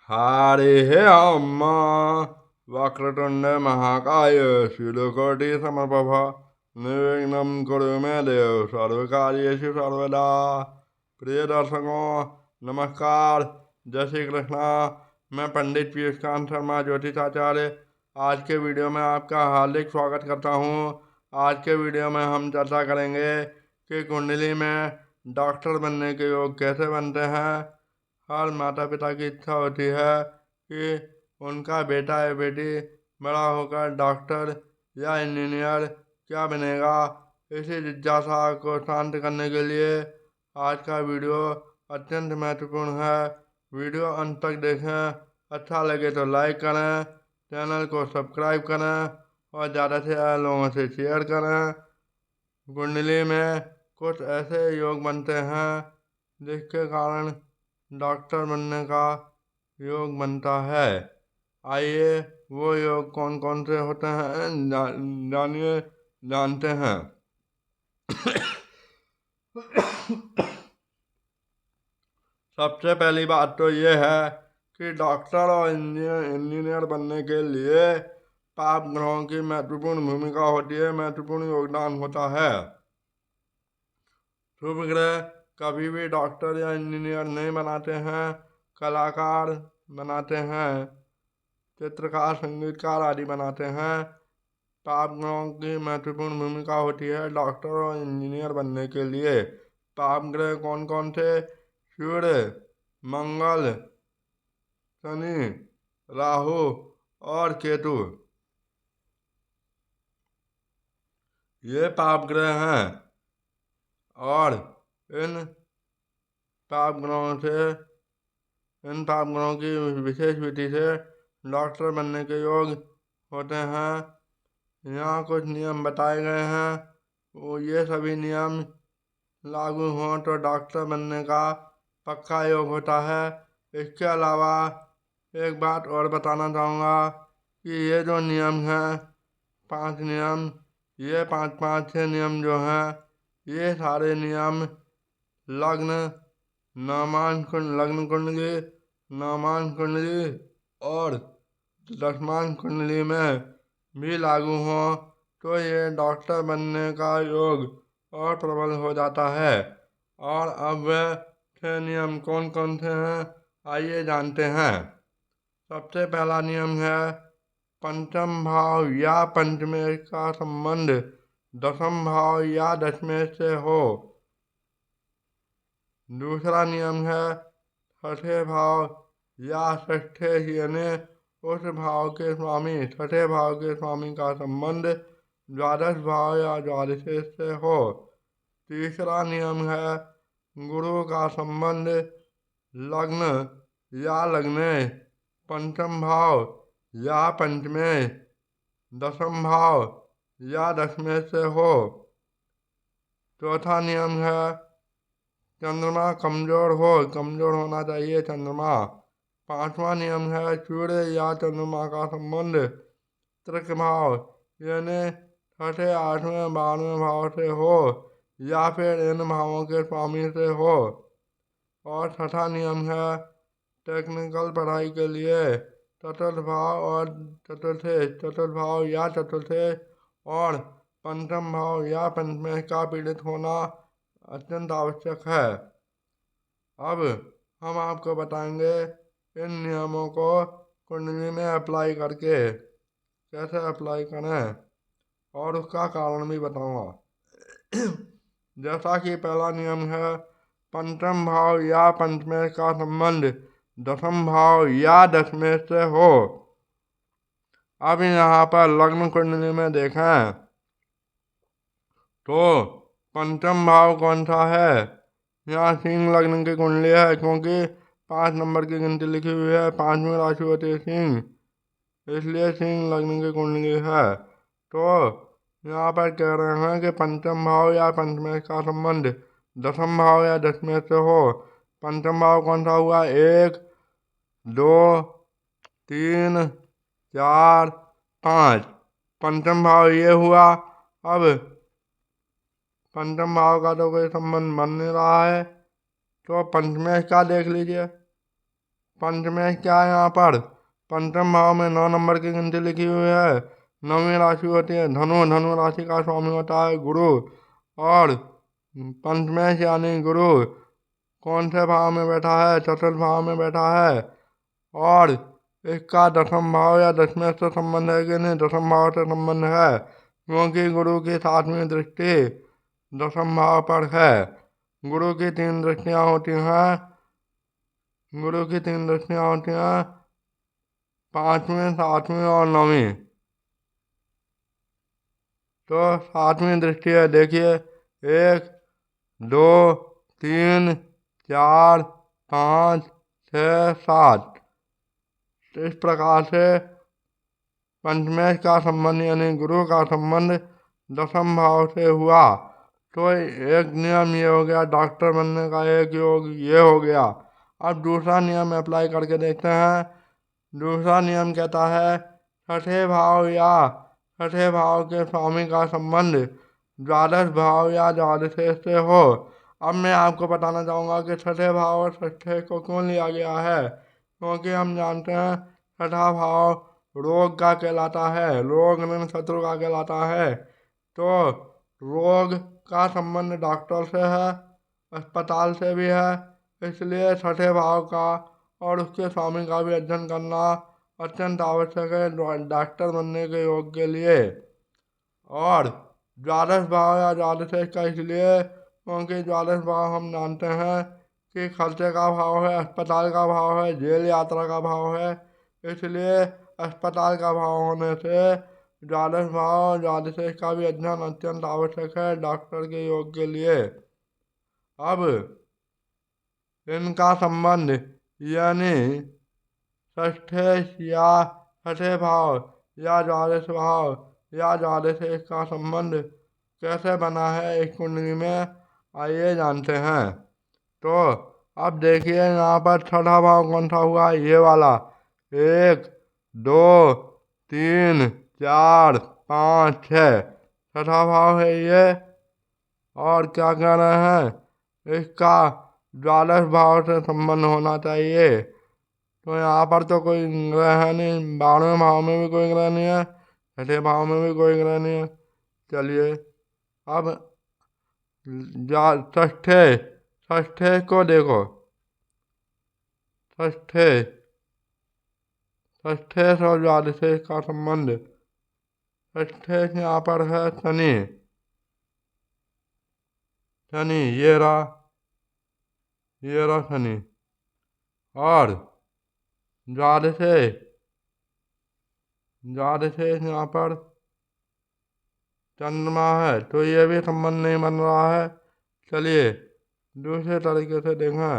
हरिः वक्रतुण्ड महाकाय सूर्यकोटि समप्रभ निर्विघ्नं कुरु मे देव सर्वकार्येषु सर्वदा। प्रिय दर्शकों नमस्कार, जय श्री कृष्णा। मैं पंडित पीयूषकांत शर्मा ज्योतिषाचार्य आज के वीडियो में आपका हार्दिक स्वागत करता हूं। आज के वीडियो में हम चर्चा करेंगे कि कुंडली में डॉक्टर बनने के योग कैसे बनते हैं। हर माता पिता की इच्छा होती है कि उनका बेटा या बेटी बड़ा होकर डॉक्टर या इंजीनियर क्या बनेगा। इसी जिज्ञासा को शांत करने के लिए आज का वीडियो अत्यंत महत्वपूर्ण है। वीडियो अंत तक देखें, अच्छा लगे तो लाइक करें, चैनल को सब्सक्राइब करें और ज़्यादा से ज़्यादा लोगों से शेयर करें। कुंडली में कुछ ऐसे योग बनते हैं जिसके कारण डॉक्टर बनने का योग बनता है। आइए वो योग कौन कौन से होते हैं जानते हैं। सबसे पहली बात तो ये है कि डॉक्टर और इंजीनियर बनने के लिए पाप ग्रहों की महत्वपूर्ण भूमिका होती है, महत्वपूर्ण योगदान होता है। शुभ ग्रह कभी भी डॉक्टर या इंजीनियर नहीं बनाते हैं, कलाकार बनाते हैं, चित्रकार संगीतकार आदि बनाते हैं। पाप ग्रहों की महत्वपूर्ण भूमिका होती है डॉक्टर और इंजीनियर बनने के लिए। पाप ग्रह कौन कौन थे? सूर्य, मंगल, शनि, राहु और केतु, ये पाप ग्रह हैं। और इन पाप ग्रहों की विशेष विधि से डॉक्टर बनने के योग होते हैं। यहाँ कुछ नियम बताए गए हैं, वो ये सभी नियम लागू हों तो डॉक्टर बनने का पक्का योग होता है। इसके अलावा एक बात और बताना चाहूँगा कि ये जो नियम हैं 5 नियम, ये 5 नियम जो हैं ये सारे नियम लग्न कुंडली, नवमान कुंडली और दशमान कुंडली में भी लागू हो तो ये डॉक्टर बनने का योग और प्रबल हो जाता है। और अब वह 6 नियम कौन कौन से हैं आइए जानते हैं। सबसे पहला नियम है पंचम भाव या पंचमें का संबंध दशम भाव या दशमें से हो। दूसरा नियम है छठे भाव या षष्ठे यानी उस भाव के स्वामी, छठे भाव के स्वामी का संबंध द्वादश भाव या द्वादशे से हो। तीसरा नियम है गुरु का संबंध लग्न या लग्ने, पंचम भाव या पंचमें, दशम भाव या दशमें से हो। चौथा नियम है चंद्रमा कमजोर होना चाहिए चंद्रमा। पांचवा नियम है सूर्य या चंद्रमा का संबंध त्रिक भाव यानी छठे, 8वें, 12वें भाव से हो या फिर इन भावों के स्वामी से हो। और छठा नियम है टेक्निकल पढ़ाई के लिए चतुर्थ भाव या चतुर्थे और पंचम भाव या पंचमें का पीड़ित होना अत्यंत आवश्यक है। अब हम आपको बताएंगे इन नियमों को कुंडली में अप्लाई करके कैसे अप्लाई करें और उसका कारण भी बताऊंगा। जैसा कि पहला नियम है पंचम भाव या पंचमें का संबंध दशम भाव या दशमें से हो। अब यहाँ पर लग्न कुंडली में देखें तो पंचम भाव कौन सा है? यहाँ सिंह लग्न की कुंडली है क्योंकि 5 नंबर की गिनती लिखी हुई है, 5वीं राशि होती है सिंह, इसलिए सिंह लग्न की कुंडली है। तो यहाँ पर कह रहे हैं कि पंचम भाव या पंचमें का संबंध दशम भाव या दशमें से हो। पंचम भाव कौन सा हुआ? 1, 2, 3, 4, 5, पंचम भाव ये हुआ। अब पंचम भाव का तो कोई संबंध बन नहीं रहा है तो पंचमें का देख लीजिए। पंचमेश क्या है यहाँ पर? पंचम भाव में 9 नंबर की गिनती लिखी हुई है। 9वीं राशि होती है धनु। धनु राशि का स्वामी होता है गुरु। और पंचमेश यानी गुरु कौन से भाव में बैठा है? चतुर्थ भाव में बैठा है। और इसका दसम भाव या दसवें से संबंध है कि नहीं? दसम भाव से संबंध है, क्योंकि गुरु की 7वीं दृष्टि दसम भाव पर है। गुरु की 3 दृष्टियां होती हैं। गुरु की 3 दृष्टियां होती हैं, 5वीं, 7वीं और 9वीं। तो 7वीं दृष्टि है, देखिए 1, 2, 3, 4, 5, 6, 7। इस प्रकार से पंचमेश का संबंध यानी गुरु का संबंध दसम भाव से हुआ। तो एक नियम ये हो गया डॉक्टर बनने का, एक योग ये हो गया। अब दूसरा नियम अप्लाई करके देखते हैं। दूसरा नियम कहता है छठे भाव या छठे भाव के स्वामी का संबंध द्वादश भाव या द्वादश से हो। अब मैं आपको बताना चाहूँगा कि छठे भाव और छठे को क्यों लिया गया है, क्योंकि हम जानते हैं छठा भाव रोग का कहलाता है, रोग ऋण शत्रु का कहलाता है। तो रोग का संबंध डॉक्टर से है, अस्पताल से भी है, इसलिए छठे भाव का और उसके स्वामी का भी अध्ययन करना अत्यंत आवश्यक है डॉक्टर बनने के योग के लिए। और द्वादश भाव या द्वादश का इसलिए क्योंकि द्वादश भाव हम जानते हैं कि खर्चे का भाव है, अस्पताल का भाव है, जेल यात्रा का भाव है, इसलिए अस्पताल का भाव होने से द्वादश भाव द्वादश का भी अध्ययन अत्यंत आवश्यक है डॉक्टर के योग के लिए। अब इनका संबंध यानी षष्ठे या छठे भाव या द्वादश भाव या द्वादश का संबंध कैसे बना है इस कुंडली में, आइए जानते हैं। तो अब देखिए यहाँ पर छठा भाव कौन सा हुआ? ये वाला 1, 2, 3, 4, 5, 6 छठा भाव है ये। और क्या कह रहे हैं? इसका द्वादश भाव से संबंध होना चाहिए। तो यहाँ पर तो कोई ग्रह है नहीं, 12वें भाव में भी कोई ग्रह नहीं है, छठे भाव में भी कोई ग्रह नहीं है। चलिए अब षष्ठे षष्ठे को देखो। षष्ठे षष्ठे और द्वादश का संबंध। षष्ठे यहाँ पर है शनि। शनि ये रहा शनि। और द्वादश यहाँ पर चंद्रमा है, तो ये भी संबंध नहीं बन रहा है। चलिए दूसरे तरीके से देखें।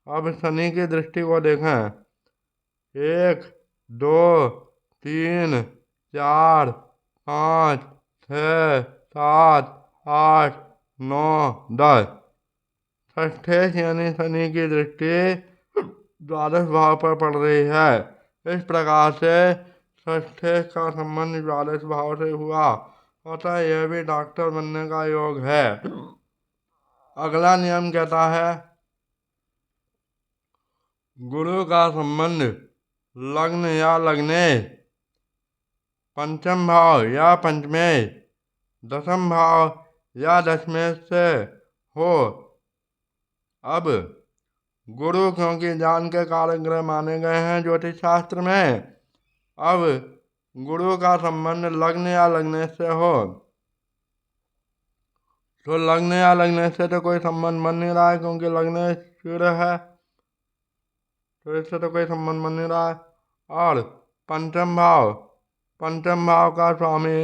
अब शनि की दृष्टि को देखें। 1, 2, 3, 4, 5, 6, 7, 8, 9, 10 षष्ठे यानी शनि की दृष्टि द्वादश भाव पर पड़ रही है। इस प्रकार से षष्ठे का संबंध द्वादश भाव से हुआ, अतः यह भी डॉक्टर बनने का योग है। अगला नियम कहता है गुरु का संबंध लग्न या लग्नेश, पंचम भाव या पंचमेश, दसम भाव या दशमेश से हो। अब गुरु क्योंकि ज्ञान के कारक ग्रह माने गए हैं ज्योतिष शास्त्र में, अब गुरु का संबंध लग्न या लग्नेश से हो। तो लग्न या लग्नेश से तो कोई संबंध बन नहीं रहा है, क्योंकि लग्नेश सूर्य है, तो इससे तो कोई संबंध बन नहीं रहा है। और पंचम भाव का स्वामी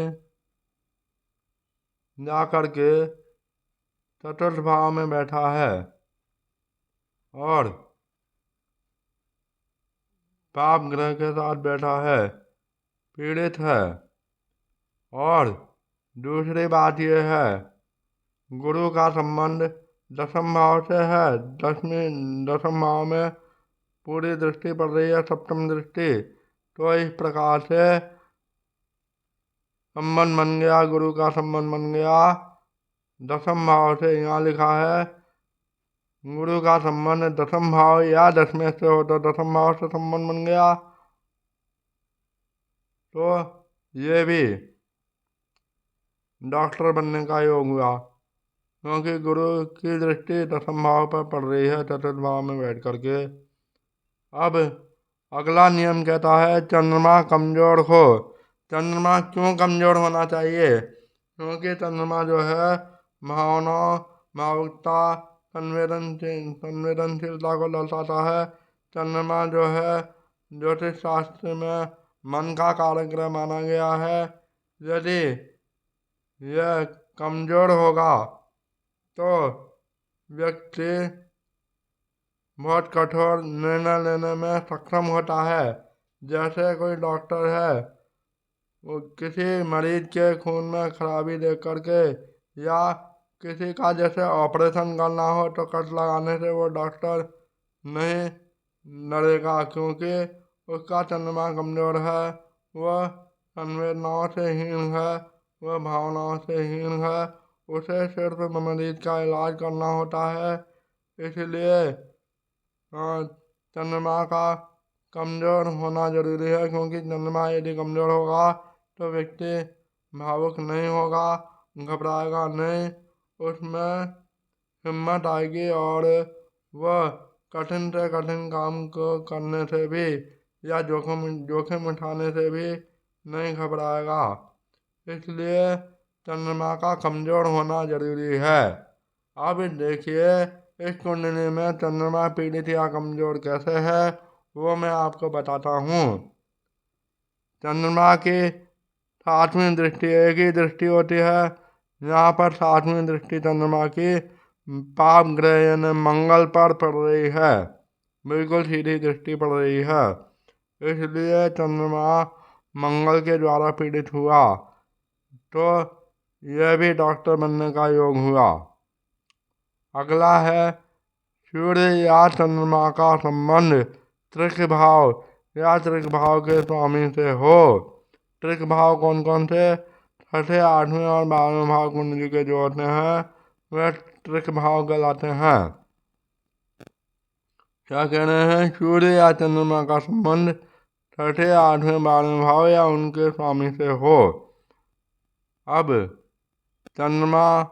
जा करके चतुर्थ भाव में बैठा है और पाप ग्रह के साथ बैठा है, पीड़ित है। और दूसरी बात यह है गुरु का संबंध दसम भाव से है। दसम भाव में पूरी दृष्टि पड़ रही है, सप्तम दृष्टि। तो इस प्रकार से संबंध बन गया, गुरु का संबंध बन गया दसम भाव से। यहाँ लिखा है गुरु का संबंध दसम भाव या दसवें से हो तो दसम भाव से संबंध बन गया, तो ये भी डॉक्टर बनने का योग हुआ, क्योंकि गुरु की दृष्टि दसम भाव पर पड़ रही है चतुर्थ भाव में बैठ करके। अब अगला नियम कहता है चंद्रमा कमजोर हो। चंद्रमा क्यों कमजोर होना चाहिए? क्योंकि चंद्रमा जो है भावना, भावुकता, संवेदनशीलता को दर्शाता है। चंद्रमा जो है ज्योतिष शास्त्र में मन का कारक माना गया है। यदि यह कमजोर होगा तो व्यक्ति बहुत कठोर निर्णय लेने में सक्षम होता है। जैसे कोई डॉक्टर है, वो किसी मरीज के खून में खराबी देख करके या किसी का जैसे ऑपरेशन करना हो तो कट लगाने से वो डॉक्टर नहीं डरेगा, क्योंकि उसका चंद्रमा कमजोर है, वह संवेदनाओं से हीन है, वह भावनाओं से हीन है। उसे सिर्फ मरीज का इलाज करना होता है। इसलिए चंद्रमा का कमजोर होना जरूरी है, क्योंकि चंद्रमा यदि कमजोर होगा तो व्यक्ति भावुक नहीं होगा, घबराएगा नहीं, उसमें हिम्मत आएगी और वह कठिन से कठिन काम को करने से भी या जोखिम जोखिम उठाने से भी नहीं घबराएगा। इसलिए चंद्रमा का कमजोर होना जरूरी है। अब देखिए इस कुंडली में चंद्रमा पीड़ित या कमजोर कैसे है, वो मैं आपको बताता हूँ। चंद्रमा की 7वीं दृष्टि एक ही दृष्टि होती है। यहाँ पर 7वीं दृष्टि चंद्रमा की पाप ग्रह यानी मंगल पर पड़ रही है, बिल्कुल सीधी दृष्टि पड़ रही है। इसलिए चंद्रमा मंगल के द्वारा पीड़ित हुआ, तो यह भी डॉक्टर बनने का योग हुआ। अगला है सूर्य या चंद्रमा का संबंध त्रिक भाव या त्रिक भाव के स्वामी से हो। त्रिक भाव कौन कौन से? छठे, 8वें और 12वें भाव कुंडली के जो होते हैं वह त्रिक भाव कहलाते हैं। क्या कह रहे हैं? सूर्य या चंद्रमा का संबंध छठे, 8वें, 12वें भाव या उनके स्वामी से हो। अब चंद्रमा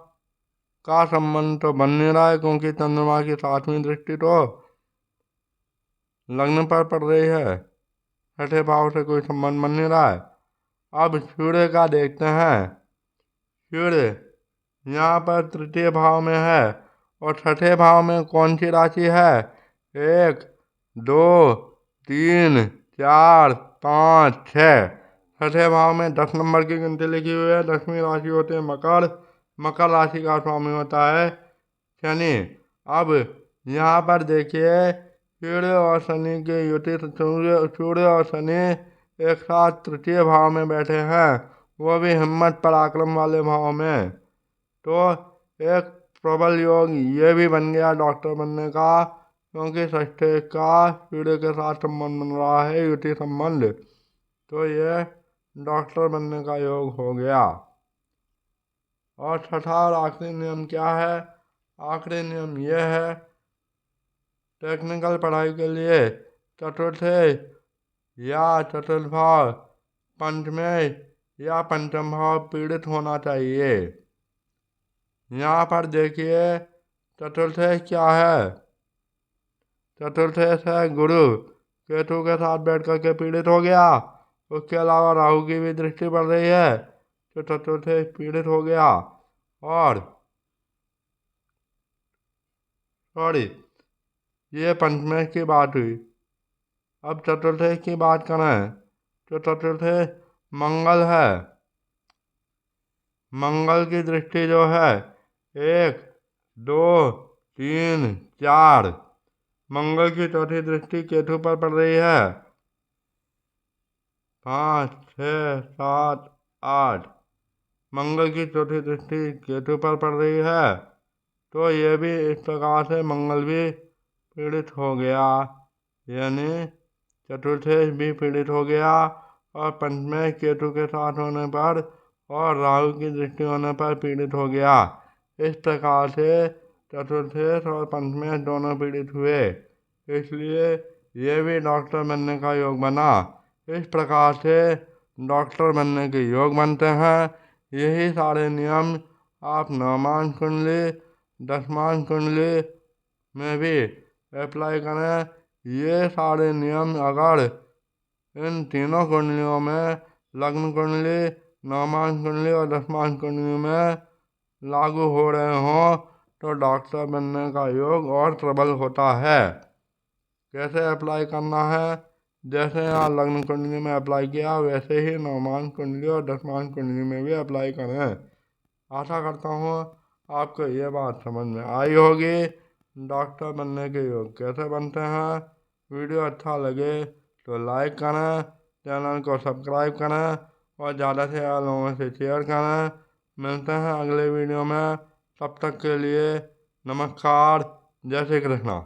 का संबंध तो बन नहीं रहा है, क्योंकि चंद्रमा की 7वीं दृष्टि तो लग्न पर पड़ रही है, छठे भाव से कोई संबंध बन नहीं रहा है। अब सूर्य का देखते हैं। सूर्य यहाँ पर तृतीय भाव में है और छठे भाव में कौन सी राशि है? 1, 2, 3, 4, 5, 6। छठे भाव में 10 नंबर की गिनती लिखी हुई है। 10वीं राशि होती है मकर। मकर राशि का स्वामी होता है शनि। अब यहाँ पर देखिए सूर्य और शनि के युति, सूर्य और शनि एक साथ तृतीय भाव में बैठे हैं, वो भी हिम्मत पराक्रम वाले भाव में। तो एक प्रबल योग ये भी बन गया डॉक्टर बनने का, क्योंकि षष्ठे का सूर्य के साथ संबंध बन रहा है, युति संबंध, तो ये डॉक्टर बनने का योग हो गया। और छठा और आखिरी नियम क्या है? आखिरी नियम यह है टेक्निकल पढ़ाई के लिए चतुर्थे या चतुर्थ भाव, पंचमें या पंचम भाव पीड़ित होना चाहिए। यहाँ पर देखिए चतुर्थे क्या है? चतुर्थे है गुरु, केतु के साथ बैठ करके पीड़ित हो गया। उसके अलावा राहु की भी दृष्टि पड़ रही है, तो चतुर्थे पीड़ित हो गया। और सॉरी, ये पंचमे की बात हुई। अब चतुर्थे की बात करें तो चतुर्थे मंगल है। मंगल की दृष्टि जो है 1, 2, 3, 4। मंगल की चौथी दृष्टि केतु पर पड़ रही है। 5, 6, 7, 8। मंगल की चौथी दृष्टि केतु पर पड़ रही है, तो ये भी इस प्रकार से मंगल भी पीड़ित हो गया, यानी चतुर्थे भी पीड़ित हो गया। और पंचमे केतु के साथ होने पर और राहु की दृष्टि होने पर पीड़ित हो गया। इस प्रकार से चतुर्थेश और पंचमेश दोनों पीड़ित हुए, इसलिए ये भी डॉक्टर बनने का योग बना। इस प्रकार से डॉक्टर बनने के योग बनते हैं। यही सारे नियम आप नवमान कुंडली, दशमान कुंडली में भी अप्लाई करें। ये सारे नियम अगर इन तीनों कुंडलियों में, लग्न कुंडली, नवमान कुंडली और दशमान कुंडली में लागू हो रहे हों तो डॉक्टर बनने का योग और प्रबल होता है। कैसे अप्लाई करना है? जैसे यहाँ लग्न कुंडली में अप्लाई किया वैसे ही नवमान कुंडली और दशमान कुंडली में भी अप्लाई करें। आशा करता हूँ आपको ये बात समझ में आई होगी। डॉक्टर बनने के योग कैसे बनते हैं? वीडियो अच्छा लगे तो लाइक करें, चैनल को सब्सक्राइब करें और ज़्यादा से ज़्यादा लोगों से शेयर करें। मिलते हैं अगले वीडियो में, तब तक के लिए नमस्कार। जय श्री कृष्णा।